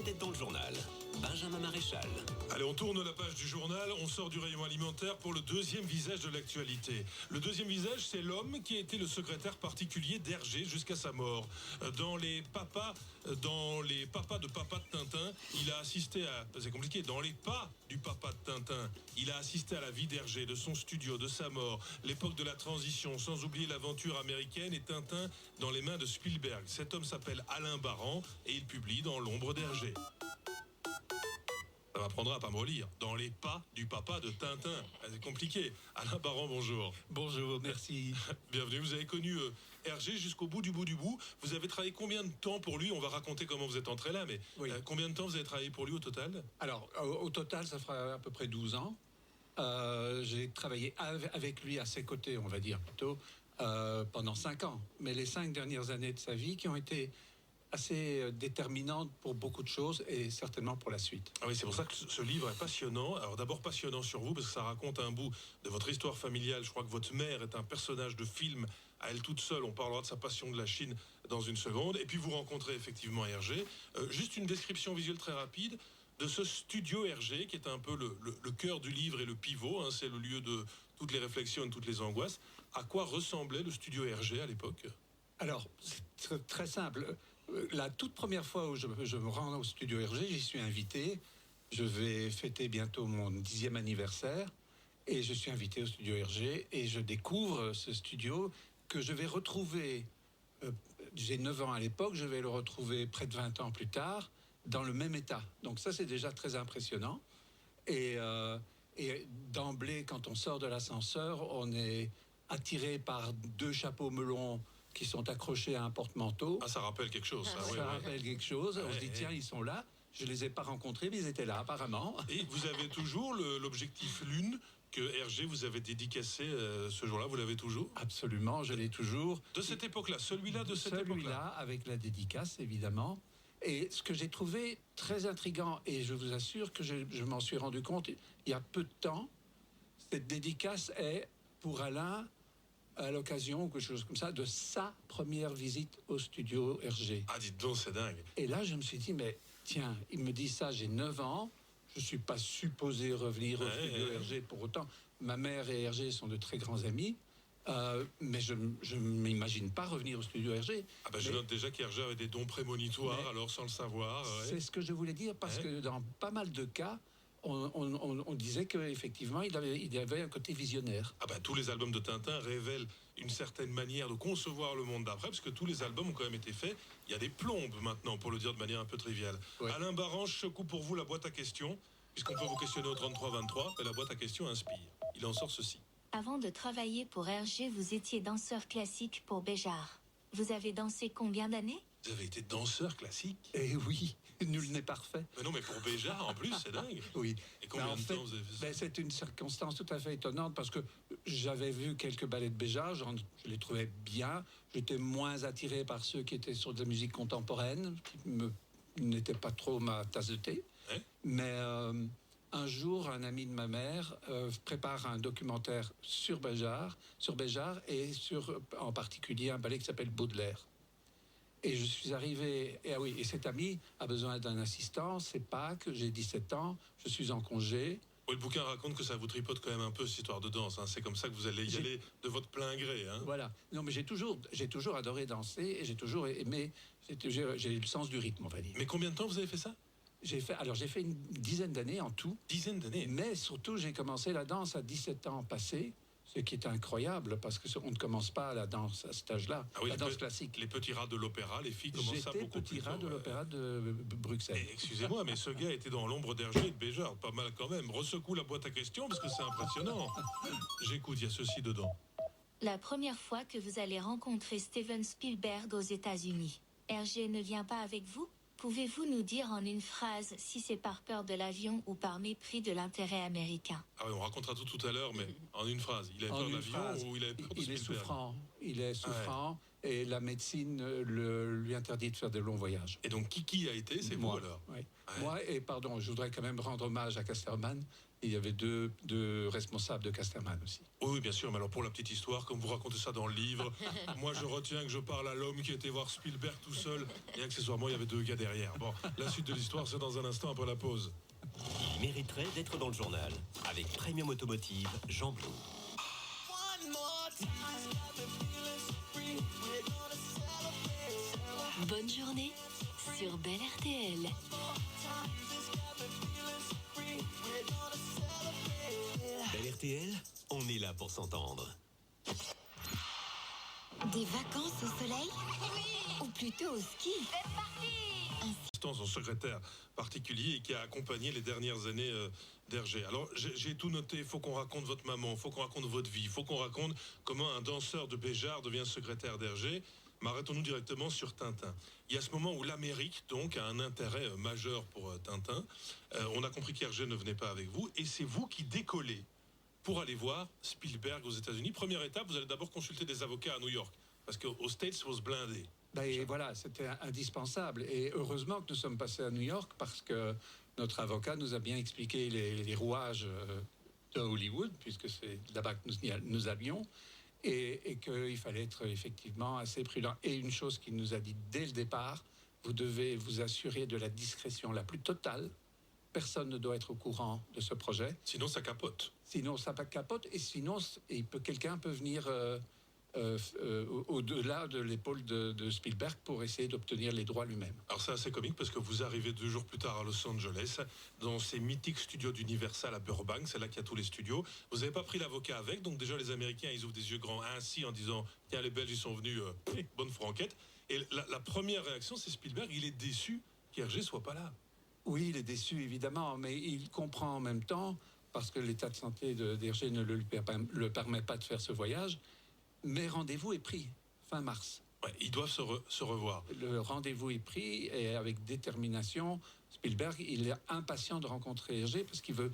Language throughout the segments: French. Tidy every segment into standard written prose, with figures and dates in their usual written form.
tête dans le journal. Benjamin Maréchal. Allez, on tourne la page du journal, on sort du rayon alimentaire pour le deuxième visage de l'actualité. Le deuxième visage, c'est l'homme qui a été le secrétaire particulier d'Hergé jusqu'à sa mort. Dans les papas de papa de Tintin, il a assisté à... C'est compliqué, dans les pas du papa de Tintin, il a assisté à la vie d'Hergé, de son studio, de sa mort, l'époque de la transition, sans oublier l'aventure américaine et Tintin dans les mains de Spielberg. Cet homme s'appelle Alain Baran et il publie dans l'ombre d'Hergé. Ça m'apprendra à pas me relire. Dans les pas du papa de Tintin. C'est compliqué. Alain Baran, bonjour. Bonjour, merci. Bienvenue. Vous avez connu Hergé jusqu'au bout du bout du bout. Vous avez travaillé combien de temps pour lui? On va raconter comment vous êtes entré là, mais Oui. Combien de temps vous avez travaillé pour lui au total? Alors, au total, ça fera à peu près 12 ans. J'ai travaillé avec lui à ses côtés, on va dire plutôt, pendant 5 ans. Mais les 5 dernières années de sa vie qui ont été assez déterminante pour beaucoup de choses et certainement pour la suite. Ah oui, c'est pour ça que ce livre est passionnant. Alors d'abord passionnant sur vous parce que ça raconte un bout de votre histoire familiale. Je crois que votre mère est un personnage de film à elle toute seule. On parlera de sa passion de la Chine dans une seconde. Et puis vous rencontrez effectivement Hergé. Juste une description visuelle très rapide de ce studio Hergé qui est un peu le cœur du livre et le pivot. Hein, c'est le lieu de toutes les réflexions et de toutes les angoisses. À quoi ressemblait le studio Hergé à l'époque? Alors, c'est très simple. La toute première fois où je me rends au studio Hergé, j'y suis invité. Je vais fêter bientôt mon 10e anniversaire et je suis invité au studio Hergé et je découvre ce studio que je vais retrouver, j'ai 9 ans à l'époque, je vais le retrouver près de 20 ans plus tard dans le même état. Donc ça, c'est déjà très impressionnant. Et d'emblée, quand on sort de l'ascenseur, on est attiré par 2 chapeaux melons qui sont accrochés à un porte-manteau. Ah, ça rappelle quelque chose, ça. Ça rappelle quelque chose. On se dit, tiens, ils sont là. Je ne les ai pas rencontrés, mais ils étaient là, apparemment. Et vous avez toujours l'objectif Lune que Hergé vous avait dédicacé ce jour-là, vous l'avez toujours? Absolument, je l'ai toujours. De cette époque-là, celui-là de cette époque-là? Celui-là, avec la dédicace, évidemment. Et ce que j'ai trouvé très intriguant, et je vous assure que je m'en suis rendu compte il y a peu de temps, cette dédicace est pour Alain, à l'occasion, ou quelque chose comme ça, de sa première visite au studio Hergé. Ah, dites donc, c'est dingue. Et là, je me suis dit, mais tiens, il me dit ça, j'ai 9 ans, je ne suis pas supposé revenir au studio Hergé pour autant. Ma mère et Hergé sont de très grands amis, mais je ne m'imagine pas revenir au studio Hergé. Ah ben, je note déjà qu'Hergé avait des dons prémonitoires, alors sans le savoir. C'est ce que je voulais dire, parce que dans pas mal de cas, on disait qu'effectivement, il avait un côté visionnaire. Ah ben, tous les albums de Tintin révèlent une certaine manière de concevoir le monde d'après, parce que tous les albums ont quand même été faits. Il y a des plombes maintenant, pour le dire de manière un peu triviale. Ouais. Alain Baran, je secoue pour vous la boîte à questions, puisqu'on peut vous questionner au 33-23, et la boîte à questions inspire. Il en sort ceci. Avant de travailler pour Hergé, vous étiez danseur classique pour Béjart. Vous avez dansé combien d'années? Vous avez été danseur classique? Eh oui, nul n'est parfait. Mais non, mais pour Béjart, en plus, c'est dingue. Oui. Et combien de temps vous avez fait ça? C'est une circonstance tout à fait étonnante parce que j'avais vu quelques ballets de Béjart, je les trouvais bien. J'étais moins attiré par ceux qui étaient sur de la musique contemporaine, qui n'étaient pas trop ma tasse de thé. Mais un jour, un ami de ma mère prépare un documentaire sur Béjart et en particulier un ballet qui s'appelle Baudelaire. Et je suis arrivé, et cet ami a besoin d'un assistant, c'est Pâques, j'ai 17 ans, je suis en congé. Oui, le bouquin raconte que ça vous tripote quand même un peu, cette histoire de danse. Hein. C'est comme ça que vous allez y aller de votre plein gré. Hein. Voilà. Non, mais j'ai toujours adoré danser et j'ai toujours aimé, j'ai le sens du rythme, on va dire. Mais combien de temps vous avez fait ça? J'ai fait une dizaine d'années en tout. Dizaine d'années? Mais surtout, j'ai commencé la danse à 17 ans passés. Ce qui est incroyable, parce qu'on ne commence pas la danse à cet âge-là, la danse classique. Les petits rats de l'opéra, les filles commencent ça beaucoup plus tôt. J'étais petit rat de l'opéra de Bruxelles. Excusez-moi, mais ce gars était dans l'ombre d'Hergé et de Béjart, pas mal quand même. Resecoue la boîte à questions, parce que c'est impressionnant. J'écoute, il y a ceci dedans. La première fois que vous allez rencontrer Steven Spielberg aux États-Unis, Hergé ne vient pas avec vous? Pouvez-vous nous dire en une phrase si c'est par peur de l'avion ou par mépris de l'intérêt américain? Ah oui, on racontera tout à l'heure, mais en une phrase. Il avait peur de l'avion ou il avait peur de Spielberg? Il est souffrant et la médecine lui interdit de faire de longs voyages. Et donc, qui a été? C'est moi, vous alors? Oui. Moi, et pardon, je voudrais quand même rendre hommage à Casterman, il y avait deux responsables de Casterman aussi. Oui, bien sûr, mais alors pour la petite histoire, comme vous racontez ça dans le livre, moi je retiens que je parle à l'homme qui était voir Spielberg tout seul, et accessoirement il y avait 2 gars derrière. Bon, la suite de l'histoire, c'est dans un instant après la pause. Il mériterait d'être dans le journal. Avec Premium Automotive, Jean Blou. Bonne journée sur Belle RTL. Belle RTL, on est là pour s'entendre. Des vacances au soleil? Ou plutôt au ski? Son secrétaire particulier qui a accompagné les dernières années d'Hergé. Alors j'ai tout noté, il faut qu'on raconte votre maman, il faut qu'on raconte votre vie, il faut qu'on raconte comment un danseur de Béjart devient secrétaire d'Hergé. Mais arrêtons-nous directement sur Tintin. Il y a ce moment où l'Amérique donc a un intérêt majeur pour Tintin. On a compris qu'Hergé ne venait pas avec vous et c'est vous qui décollez pour aller voir Spielberg aux États-Unis. Première étape, vous allez d'abord consulter des avocats à New York parce qu'aux States, il faut se blinder. Et voilà, c'était indispensable. Et heureusement que nous sommes passés à New York parce que notre avocat nous a bien expliqué les rouages de Hollywood, puisque c'est là-bas que nous allions, et qu'il fallait être effectivement assez prudent. Et une chose qu'il nous a dit dès le départ, vous devez vous assurer de la discrétion la plus totale. Personne ne doit être au courant de ce projet. Sinon, ça capote. Sinon, ça capote, et sinon, quelqu'un peut venir au-delà de l'épaule de Spielberg pour essayer d'obtenir les droits lui-même. Alors c'est assez comique parce que vous arrivez 2 jours plus tard à Los Angeles, dans ces mythiques studios d'Universal à Burbank, c'est là qu'il y a tous les studios. Vous n'avez pas pris l'avocat avec, donc déjà les Américains, ils ouvrent des yeux grands ainsi en disant « Tiens, les Belges, ils sont venus, bonne franquette ». Et la première réaction, c'est Spielberg, il est déçu qu'Hergé soit pas là. Oui, il est déçu, évidemment, mais il comprend en même temps, parce que l'état de santé d'Hergé ne le permet pas de faire ce voyage, mais rendez-vous est pris, fin mars. Ouais, ils doivent se revoir. Le rendez-vous est pris, et avec détermination, Spielberg, il est impatient de rencontrer Hergé, parce qu'il veut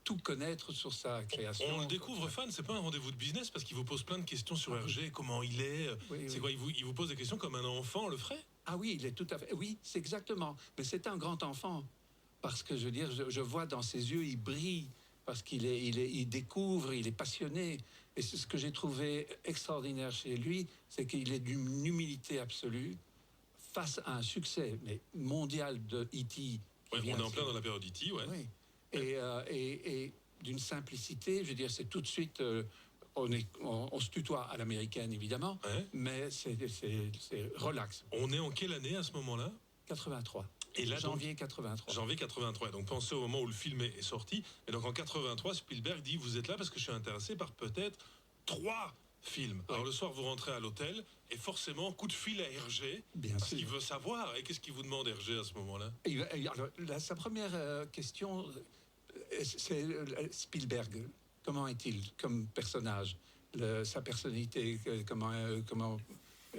tout connaître sur sa création. On le découvre fan, c'est pas un rendez-vous de business, parce qu'il vous pose plein de questions sur Hergé, comment il est, c'est quoi, il vous pose des questions comme un enfant le ferait? Ah oui, il est tout à fait... Oui, c'est exactement. Mais c'est un grand enfant, parce que, je veux dire, je vois dans ses yeux, il brille, parce il découvre, il est passionné. Et c'est ce que j'ai trouvé extraordinaire chez lui, c'est qu'il est d'une humilité absolue face à un succès mondial de E.T. Ouais, on est en plein dans la période E.T., ouais. Oui. Et d'une simplicité, je veux dire, c'est tout de suite... on se tutoie à l'américaine, évidemment, Ouais. mais c'est relax. On est en quelle année à ce moment-là? 83. Et là, Janvier 83. Janvier 83. Donc pensez au moment où le film est sorti. Et donc en 83, Spielberg dit vous êtes là parce que je suis intéressé par peut-être 3 films. Alors le soir vous rentrez à l'hôtel et forcément coup de fil à Hergé parce qu'il veut savoir. Et qu'est-ce qu'il vous demande Hergé à ce moment-là? Sa première question, c'est Spielberg. Comment est-il comme personnage, sa personnalité, comment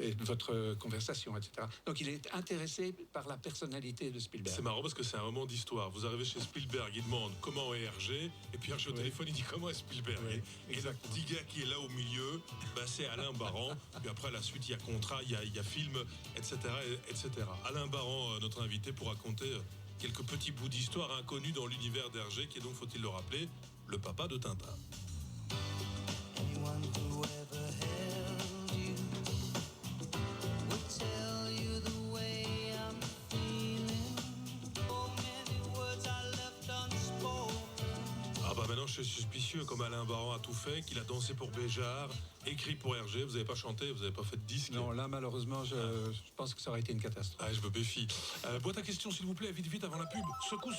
et votre conversation, etc. Donc il est intéressé par la personnalité de Spielberg. C'est marrant parce que c'est un moment d'histoire. Vous arrivez chez Spielberg, il demande comment est Hergé, et puis Hergé au téléphone, il dit comment est Spielberg. Oui, et le petit gars qui est là au milieu, c'est Alain Baran. Puis après, la suite, il y a contrat, il y a film, etc., etc. Alain Baran, notre invité, pour raconter quelques petits bouts d'histoire inconnus dans l'univers d'Hergé, qui est donc, faut-il le rappeler, le papa de Tintin. Maintenant, je suis suspicieux, comme Alain Baran a tout fait, qu'il a dansé pour Béjart, écrit pour Hergé. Vous n'avez pas chanté, vous n'avez pas fait de disque. Non, là, malheureusement, je pense que ça aurait été une catastrophe. Ah, je me méfie. Boîte à questions, s'il vous plaît, vite, avant la pub. Secoue,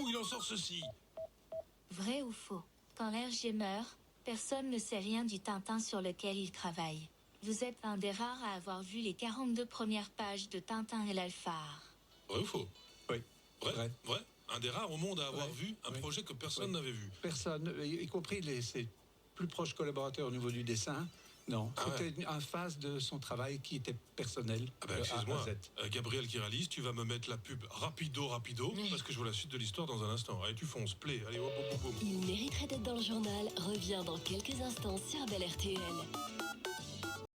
il en sort ceci. Vrai ou faux? Quand Hergé meurt, personne ne sait rien du Tintin sur lequel il travaille. Vous êtes un des rares à avoir vu les 42 premières pages de Tintin et l'Alphare. Vrai ou faux? Oui. Vrai. Un des rares au monde à avoir vu un projet que personne n'avait vu. Personne, y compris ses plus proches collaborateurs au niveau du dessin. Non, c'était une phase de son travail qui était personnel. Excuse-moi, Gabriel qui réalise, tu vas me mettre la pub rapido, parce que je vois la suite de l'histoire dans un instant. Allez, tu fonces, play, allez, hop. Il mériterait d'être dans le journal, revient dans quelques instants sur Belle RTL.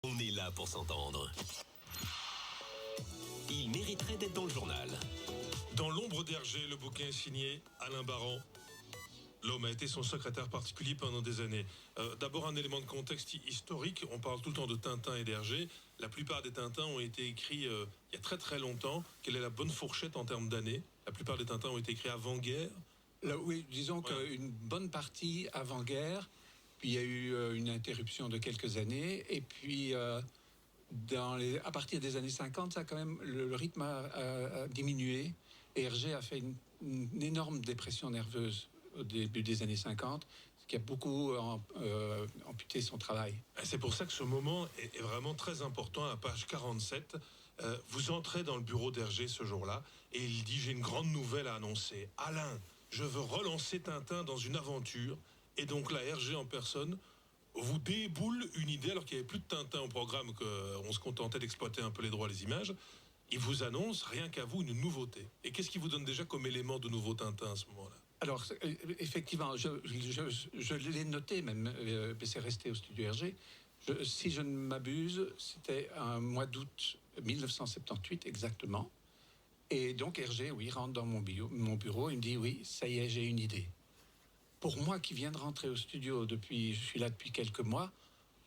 On est là pour s'entendre. Il mériterait d'être dans le journal. Dans l'ombre d'Hergé, le bouquin est signé Alain Baran. L'homme a été son secrétaire particulier pendant des années. D'abord, un élément de contexte historique. On parle tout le temps de Tintin et d'Hergé. La plupart des Tintins ont été écrits il y a très très longtemps. Quelle est la bonne fourchette en termes d'années? La plupart des Tintins ont été écrits avant-guerre. Là, oui, disons qu'une bonne partie avant-guerre, puis il y a eu une interruption de quelques années, et puis à partir des années 50, ça quand même, le rythme a diminué, et Hergé a fait une énorme dépression nerveuse au début des années 50, ce qui a beaucoup amputé son travail. C'est pour ça que ce moment est vraiment très important. À page 47, vous entrez dans le bureau d'Hergé ce jour-là, et il dit: j'ai une grande nouvelle à annoncer. Alain, je veux relancer Tintin dans une aventure. Et donc là, Hergé en personne vous déboule une idée, alors qu'il n'y avait plus de Tintin au programme, qu'on se contentait d'exploiter un peu les droits, les images. Il vous annonce, rien qu'à vous, une nouveauté. Et qu'est-ce qui vous donne déjà comme élément de nouveau Tintin à ce moment-là? Alors, effectivement, je l'ai noté même, mais c'est resté au studio Hergé. Si je ne m'abuse, c'était un mois d'août 1978 exactement. Et donc Hergé, oui, rentre dans mon bureau, il me dit: oui, ça y est, j'ai une idée. Pour moi qui viens de rentrer au studio je suis là depuis quelques mois,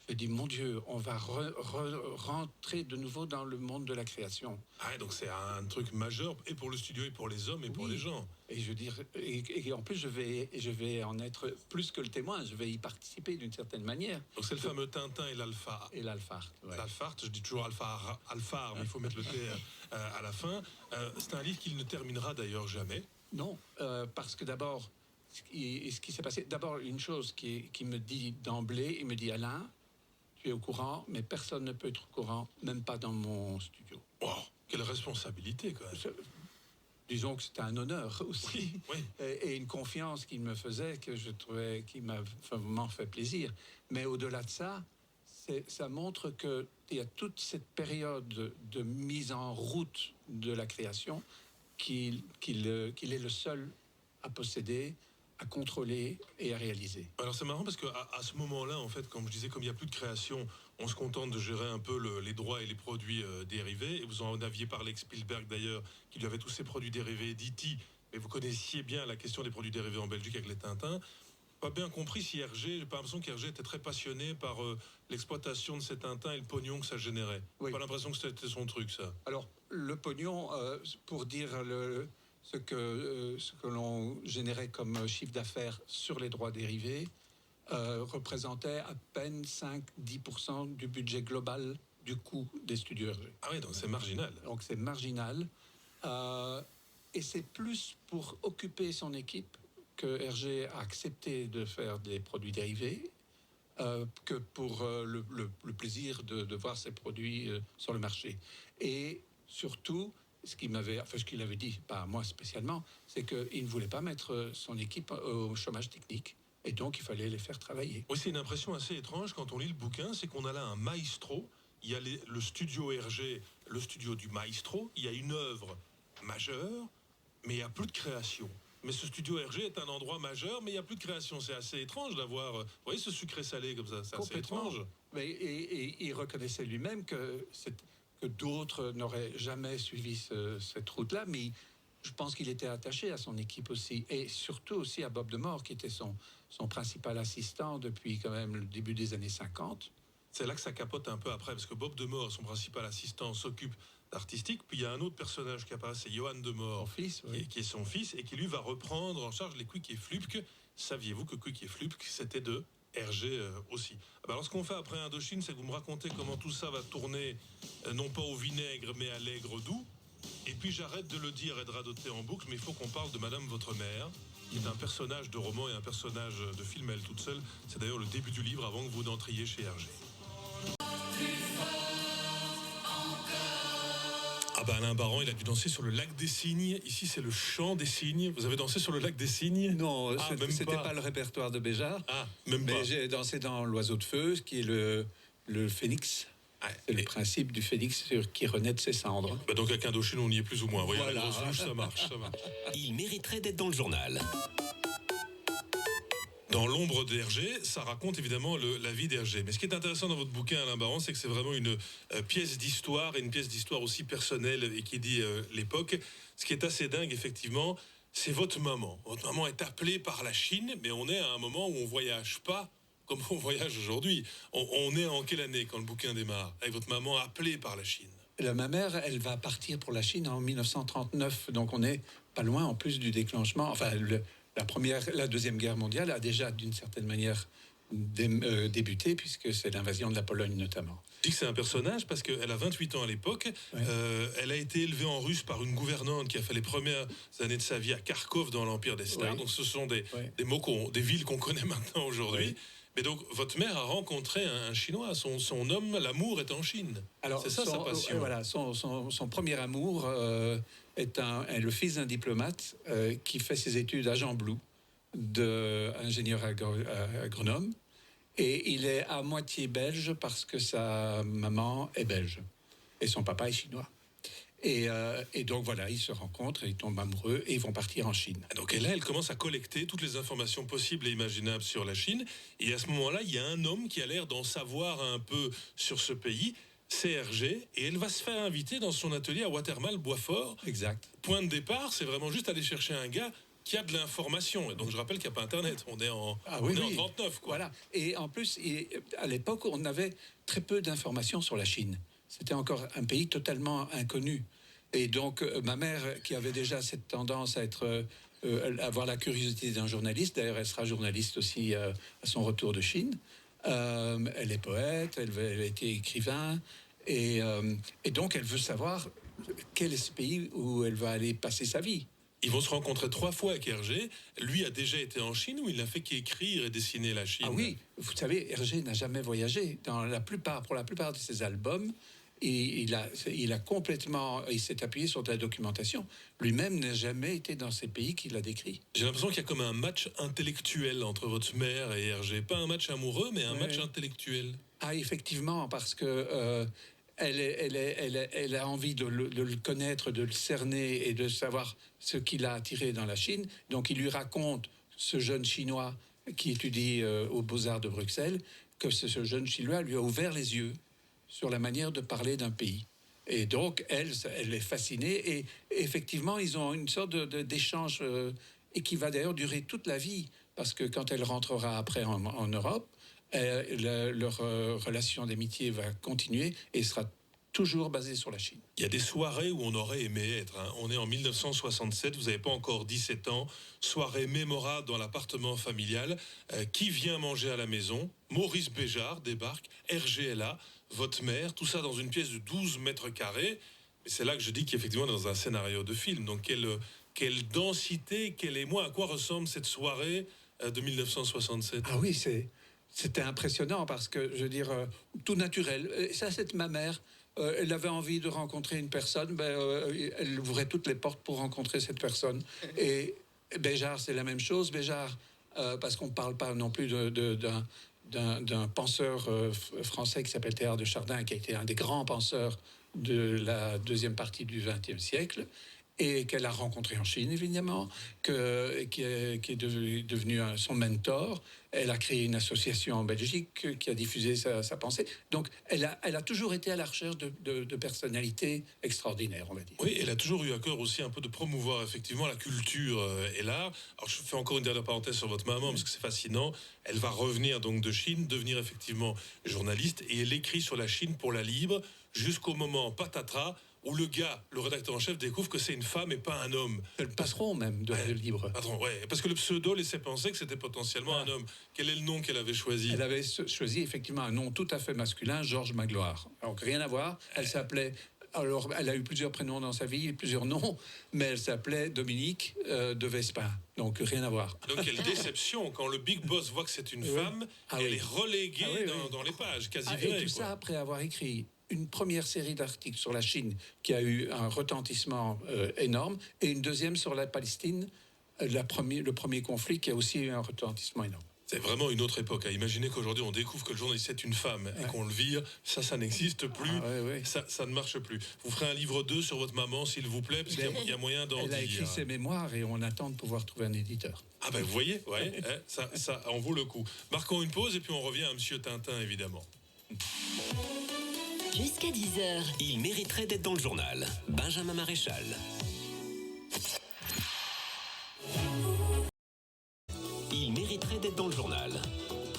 je dis: mon Dieu, on va rentrer de nouveau dans le monde de la création. Ah, donc c'est un truc majeur, et pour le studio, et pour les hommes, et pour les gens. Et je veux dire, et en plus, je vais en être plus que le témoin, je vais y participer d'une certaine manière. Donc c'est le fameux Tintin et l'Alpha. Et l'Alphard. Ouais. L'Alphard, je dis toujours Alphard, mais il faut mettre le T à la fin. C'est un livre qu'il ne terminera d'ailleurs jamais. Non, parce que d'abord, ce qui s'est passé, d'abord une chose qui me dit d'emblée, il me dit: Alain, tu es au courant, mais personne ne peut être au courant, même pas dans mon studio. Wow, quelle responsabilité quand même. Disons que c'était un honneur aussi, oui. Et une confiance qu'il me faisait, que je trouvais, qui m'a vraiment fait plaisir. Mais au-delà de ça, ça montre qu'il y a toute cette période de mise en route de la création qu'il est le seul à posséder, à contrôler et à réaliser. Alors c'est marrant parce qu'à ce moment-là, en fait, comme je disais, comme il n'y a plus de création, on se contente de gérer un peu les droits et les produits dérivés. Et vous en aviez parlé avec Spielberg d'ailleurs, qui lui avait tous ses produits dérivés, d'E.T. Mais vous connaissiez bien la question des produits dérivés en Belgique avec les Tintins. Pas bien compris si Hergé, j'ai pas l'impression qu'Hergé était très passionné par l'exploitation de ces Tintins et le pognon que ça générait. Oui. Pas l'impression que c'était son truc, ça. Alors, le pognon, pour dire ce que l'on générait comme chiffre d'affaires sur les droits dérivés, représentait à peine 5-10% du budget global du coût des studios Hergé. Ah oui, donc c'est marginal. Donc c'est marginal. Et c'est plus pour occuper son équipe que Hergé a accepté de faire des produits dérivés que pour le plaisir de voir ces produits sur le marché. Et surtout, ce qu'il avait dit, pas à moi spécialement, c'est qu'il ne voulait pas mettre son équipe au chômage technique. Et donc, il fallait les faire travailler. Oui, c'est une impression assez étrange quand on lit le bouquin, c'est qu'on a là un maestro. Il y a le studio Hergé, le studio du maestro. Il y a une œuvre majeure, mais il n'y a plus de création. Mais ce studio Hergé est un endroit majeur, mais il n'y a plus de création. C'est assez étrange d'avoir, vous voyez, ce sucré-salé comme ça. C'est assez étrange. Mais, et il reconnaissait lui-même que d'autres n'auraient jamais suivi cette route-là, mais je pense qu'il était attaché à son équipe aussi, et surtout aussi à Bob Demore, qui était son principal assistant depuis quand même le début des années 50. C'est là que ça capote un peu après, parce que Bob Demore, son principal assistant, s'occupe d'artistique, puis il y a un autre personnage qui apparaît, c'est Johan Demore, qui est son fils, et qui lui va reprendre en charge les Quick et Flupke. Saviez-vous que Quick et Flupke, c'était de Hergé aussi? Alors ce qu'on fait après Indochine, c'est que vous me racontez comment tout ça va tourner, non pas au vinaigre, mais à l'aigre doux. Et puis j'arrête de le dire et de radoter en boucle, mais il faut qu'on parle de Madame votre mère, qui est un personnage de roman et un personnage de film, elle toute seule. C'est d'ailleurs le début du livre avant que vous n'entriez chez Hergé. Ah ben Alain Baran, il a dû danser sur le lac des Cygnes. Ici, c'est le chant des cygnes. Vous avez dansé sur le lac des Cygnes? Non, c'était pas le répertoire de Béjart. Ah, même pas. Mais j'ai dansé dans l'Oiseau de Feu, qui est le phénix. C'est le principe du phénix qui renaît de ses cendres. Bah donc avec Indochine, on y est plus ou moins. Vous voyez, la grosse louche, ça marche, ça marche. Il mériterait d'être dans le journal. Dans l'ombre d'Hergé, ça raconte évidemment la vie d'Hergé. Mais ce qui est intéressant dans votre bouquin, Alain Baran, c'est que c'est vraiment une pièce d'histoire, et une pièce d'histoire aussi personnelle et qui dit l'époque. Ce qui est assez dingue, effectivement, c'est votre maman. Votre maman est appelée par la Chine, mais on est à un moment où on voyage pas comme on voyage aujourd'hui. On est en quelle année quand le bouquin démarre? Avec votre maman appelée par la Chine. Ma mère, elle va partir pour la Chine en 1939, donc on est pas loin en plus du déclenchement. Enfin, la Deuxième Guerre mondiale a déjà d'une certaine manière débuté, puisque c'est l'invasion de la Pologne notamment. Je dis que c'est un personnage parce qu'elle a 28 ans à l'époque. Ouais. Elle a été élevée en russe par une gouvernante qui a fait les premières années de sa vie à Kharkov dans l'Empire des Stars. Ouais. Donc ce sont des Ouais. mots, des villes qu'on connaît maintenant aujourd'hui. Ouais. Mais donc votre mère a rencontré un Chinois. Son homme, l'amour est en Chine. Alors, c'est ça sa passion. Voilà, son premier amour est le fils d'un diplomate qui fait ses études à Jean Blou, ingénieur agronome. Et il est à moitié belge parce que sa maman est belge et son papa est chinois. Et donc voilà, ils se rencontrent, ils tombent amoureux et ils vont partir en Chine. Donc elle commence à collecter toutes les informations possibles et imaginables sur la Chine. Et à ce moment-là, il y a un homme qui a l'air d'en savoir un peu sur ce pays. C'est Hergé, et elle va se faire inviter dans son atelier à Watermal, Boisfort. Exact. Point de départ, c'est vraiment juste aller chercher un gars qui a de l'information. Et donc je rappelle qu'il n'y a pas Internet. On est en 39, quoi. Voilà. Et en plus, à l'époque, on avait très peu d'informations sur la Chine. C'était encore un pays totalement inconnu. Et donc, ma mère, qui avait déjà cette tendance à avoir la curiosité d'un journaliste, d'ailleurs, elle sera journaliste aussi à son retour de Chine. Elle est poète, elle a été écrivain, et donc elle veut savoir quel est ce pays où elle va aller passer sa vie. Ils vont se rencontrer 3 fois avec Hergé. Lui a déjà été en Chine où il n'a fait qu'écrire et dessiner la Chine. Ah oui, vous savez, Hergé n'a jamais voyagé. Pour la plupart de ses albums, il s'est appuyé sur de la documentation. Lui-même n'a jamais été dans ces pays qu'il a décrits. J'ai l'impression qu'il y a comme un match intellectuel entre votre mère et Hergé. Pas un match amoureux, mais un match intellectuel. Ah, effectivement, parce que elle a envie de le connaître, de le cerner et de savoir ce qui l'a attiré dans la Chine. Donc il lui raconte, ce jeune Chinois qui étudie aux Beaux-Arts de Bruxelles, que ce jeune Chinois lui a ouvert les yeux sur la manière de parler d'un pays. Et donc elle est fascinée, et effectivement ils ont une sorte d'échange et qui va d'ailleurs durer toute la vie, parce que quand elle rentrera après en Europe, leur relation d'amitié va continuer et sera toujours basée sur la Chine. Il y a des soirées où on aurait aimé être. On est en 1967, vous n'avez pas encore 17 ans. Soirée mémorable dans l'appartement familial. Qui vient manger à la maison? Maurice Béjart débarque, Hergé est là, votre mère, tout ça dans une pièce de 12 mètres carrés. Et c'est là que je dis qu'effectivement, dans un scénario de film. Donc quelle densité, quel émoi, à quoi ressemble cette soirée de 1967? Ah oui, c'était impressionnant parce que, je veux dire, tout naturel. Et ça, c'est ma mère. Elle avait envie de rencontrer une personne, elle ouvrait toutes les portes pour rencontrer cette personne. Et Béjart, c'est la même chose. Béjart, parce qu'on ne parle pas non plus d'un penseur français qui s'appelle Théard de Chardin, qui a été un des grands penseurs de la deuxième partie du XXe siècle, et qu'elle a rencontré en Chine, évidemment, qui est devenu son mentor. Elle a créé une association en Belgique qui a diffusé sa pensée. Donc, elle a toujours été à la recherche de personnalités extraordinaires, on va dire. Oui, elle a toujours eu à cœur aussi un peu de promouvoir effectivement la culture et l'art. Alors, je fais encore une dernière parenthèse sur votre maman, parce que c'est fascinant. Elle va revenir donc de Chine, devenir effectivement journaliste, et elle écrit sur la Chine pour la Libre, jusqu'au moment patatras, où le gars, le rédacteur en chef, découvre que c'est une femme et pas un homme. C'est le patron même de Libre. Pardon, ouais, parce que le pseudo laissait penser que c'était potentiellement un homme. Quel est le nom qu'elle avait choisi? Elle avait choisi effectivement un nom tout à fait masculin, Georges Magloire. Donc rien à voir. Elle s'appelait... Alors, elle a eu plusieurs prénoms dans sa vie, plusieurs noms, mais elle s'appelait Dominique de Vespin. Donc rien à voir. Donc quelle déception quand le Big Boss voit que c'est une femme, elle est reléguée dans les pages, quasi virée. Et tout ça après avoir écrit une première série d'articles sur la Chine qui a eu un retentissement énorme, et une deuxième sur la Palestine, le premier conflit qui a aussi eu un retentissement énorme. C'est vraiment une autre époque. Imaginez qu'aujourd'hui on découvre que le journaliste est une femme et qu'on le vire, ça n'existe plus, ça ne marche plus. Vous ferez un livre 2 sur votre maman, s'il vous plaît, parce qu'il y a moyen d'en dire. Elle a écrit ses mémoires et on attend de pouvoir trouver un éditeur. Ah ben vous voyez, ça en vaut le coup. Marquons une pause et puis on revient à Monsieur Tintin, évidemment. Jusqu'à 10h. Il mériterait d'être dans le journal. Benjamin Maréchal.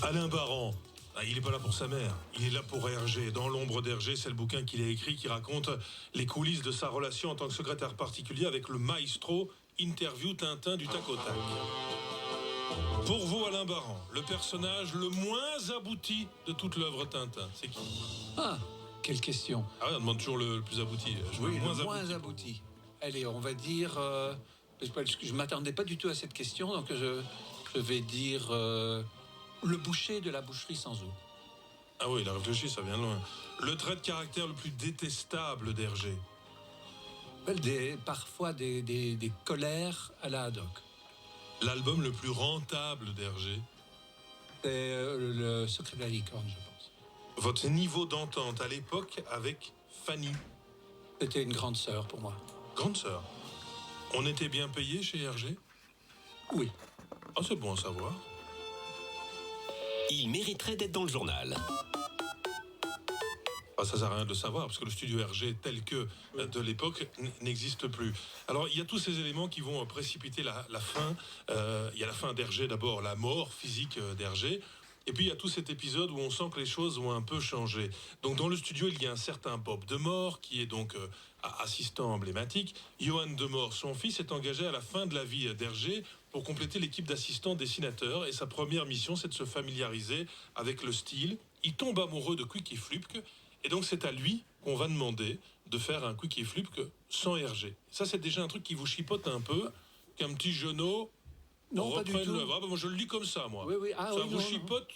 Alain Baran, il n'est pas là pour sa mère, il est là pour Hergé. Dans l'ombre d'Hergé, c'est le bouquin qu'il a écrit qui raconte les coulisses de sa relation en tant que secrétaire particulier avec le maestro, interview Tintin du tac au tac. Pour vous, Alain Baran, le personnage le moins abouti de toute l'œuvre Tintin, c'est qui? Ah, quelle question. Ah ouais, on demande toujours le plus abouti. Oui, le moins abouti. Allez, on va dire... parce que je ne m'attendais pas du tout à cette question, donc je vais dire le boucher de la boucherie sans eau. Ah oui, il a réfléchi, ça vient de loin. Le trait de caractère le plus détestable d'Hergé. Parfois des colères à la Haddock. L'album le plus rentable d'Hergé. C'est le secret de la licorne, je pense. Votre niveau d'entente à l'époque avec Fanny. C'était une grande sœur pour moi. Grande sœur. On était bien payé chez Hergé? Oui. Ah, c'est bon à savoir. Il mériterait d'être dans le journal. Ah, ça sert à rien de le savoir, parce que le studio Hergé tel que de l'époque n'existe plus. Alors, il y a tous ces éléments qui vont précipiter la fin. Il y a la fin d'Hergé d'abord, la mort physique d'Hergé. Et puis, il y a tout cet épisode où on sent que les choses ont un peu changé. Donc, dans le studio, il y a un certain Bob Demore, qui est donc assistant emblématique. Johan Demore, son fils, est engagé à la fin de la vie d'Hergé pour compléter l'équipe d'assistants dessinateurs. Et sa première mission, c'est de se familiariser avec le style. Il tombe amoureux de Quicky Flupke. Et donc, c'est à lui qu'on va demander de faire un Quicky Flupke sans Hergé. Ça, c'est déjà un truc qui vous chipote un peu, qu'un petit genou... Non, pas du tout. Ah, bah, moi, je le lis comme ça, moi. Oui, oui. Ah, ça oui, vous non, chipote?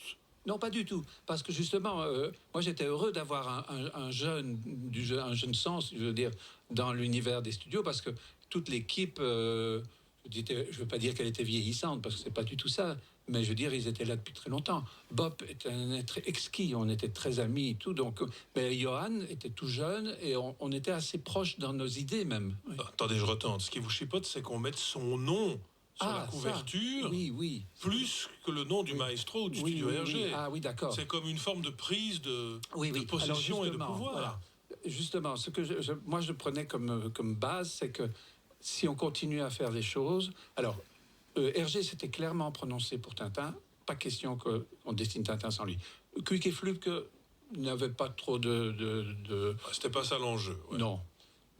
Non, pas du tout. Parce que justement, moi j'étais heureux d'avoir un jeune sens, je veux dire, dans l'univers des studios, parce que toute l'équipe, je ne veux pas dire qu'elle était vieillissante, parce que c'est pas du tout ça, mais je veux dire, ils étaient là depuis très longtemps. Bob était un être exquis, on était très amis et tout, donc, mais Johan était tout jeune et on était assez proches dans nos idées même. Oui. Attendez, je retente. Ce qui vous chipote, c'est qu'on mette son nom sur la couverture, ça. Oui, oui. plus que le nom du maestro ou du studio Hergé. Oui. Ah oui, d'accord. C'est comme une forme de prise de possession et de pouvoir. Voilà. Justement, ce que moi je prenais comme base, c'est que si on continue à faire les choses... Alors, Hergé s'était clairement prononcé pour Tintin. Pas question qu'on dessine Tintin sans lui. Quicky Flupke n'avait pas trop de... C'était pas ça l'enjeu. Ouais. Non.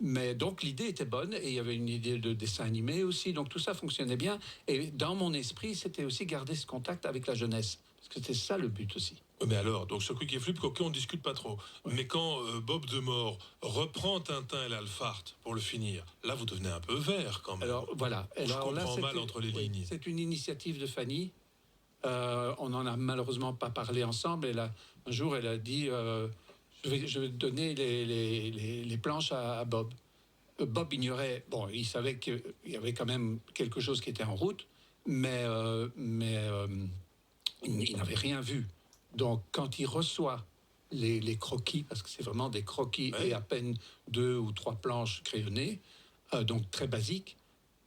Mais donc l'idée était bonne et il y avait une idée de dessin animé aussi, donc tout ça fonctionnait bien. Et dans mon esprit, c'était aussi garder ce contact avec la jeunesse, parce que c'était ça le but aussi. Mais alors, donc ce Quicky Flupke, ok, on discute pas trop. Ouais. Mais quand Bob Demore reprend Tintin et l'Alphart pour le finir, là vous devenez un peu vert quand même. Alors voilà. Je comprends mal entre les lignes. C'est une initiative de Fanny. On n'en a malheureusement pas parlé ensemble. Et là, un jour, elle a dit... Je vais donner les planches à Bob. Bob ignorait... Bon, il savait qu'il y avait quand même quelque chose qui était en route, mais il n'avait rien vu. Donc, quand il reçoit les croquis, parce que c'est vraiment des croquis et à peine 2 ou 3 planches crayonnées, donc très basiques,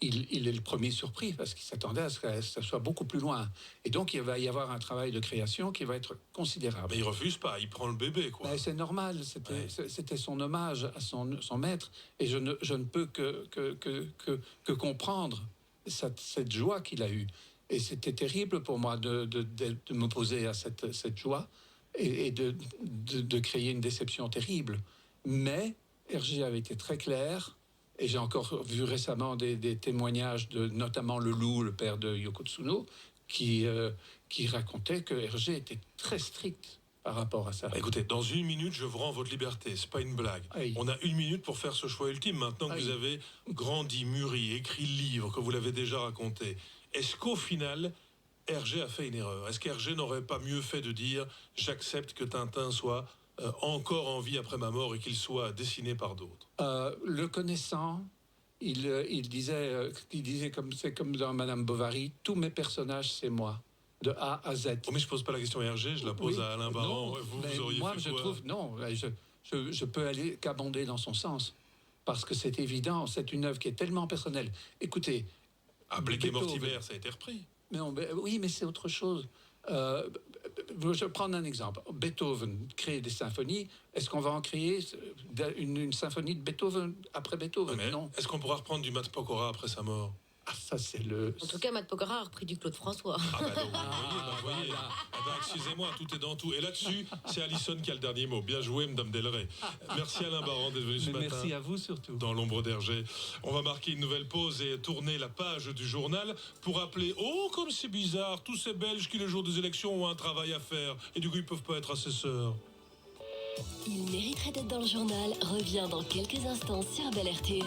il est le premier surpris parce qu'il s'attendait à ce que ça soit beaucoup plus loin. Et donc, il va y avoir un travail de création qui va être considérable. Mais il refuse pas, il prend le bébé, quoi. Ben, c'est normal, c'était son hommage à son maître. Et je ne peux que comprendre cette joie qu'il a eue. Et c'était terrible pour moi de m'opposer à cette joie et de créer une déception terrible. Mais Hergé avait été très clair. Et j'ai encore vu récemment des témoignages de notamment le loup, le père de Yoko Tsuno, qui racontait que Hergé était très strict par rapport à ça. Bah écoutez, dans 1 minute, je vous rends votre liberté. C'est pas une blague. Aïe. On a 1 minute pour faire ce choix ultime. Maintenant que vous avez grandi, mûri, écrit le livre, que vous l'avez déjà raconté, est-ce qu'au final, Hergé a fait une erreur? Est-ce qu'Hergé n'aurait pas mieux fait de dire « j'accepte que Tintin soit encore en vie après ma mort et qu'il soit dessiné par d'autres » Le connaissant, il disait c'est comme dans Madame Bovary, tous mes personnages, c'est moi, de A à Z. Oh, mais je pose pas la question à Hergé, je la pose à Alain Baran. Vous auriez moi, fait je quoi? trouve, non, je peux aller qu'abonder dans son sens. Parce que c'est évident, c'est une œuvre qui est tellement personnelle. Écoutez... Blake et Mortimer, ça a été repris. Oui, mais c'est autre chose. Je vais prendre un exemple. Beethoven crée des symphonies. Est-ce qu'on va en créer une symphonie de Beethoven après Beethoven? Non. Est-ce qu'on pourra reprendre du Mat Pokora après sa mort? Ah, ça, c'est le... En tout cas, Matt Pokora a repris du Claude François. Ah bah non, vous voyez. Ah bah, excusez-moi, tout est dans tout. Et là-dessus, c'est Alison qui a le dernier mot. Bien joué, Madame Delray. Merci Alain Baran d'être venu ce Mais matin. merci à vous surtout. Dans l'ombre d'Hergé. On va marquer une nouvelle pause et tourner la page du journal pour appeler. Oh, comme c'est bizarre, tous ces Belges qui, le jour des élections, ont un travail à faire. Et du coup, ils peuvent pas être assesseurs. Il mériterait d'être dans le journal revient dans quelques instants sur Bel RTL.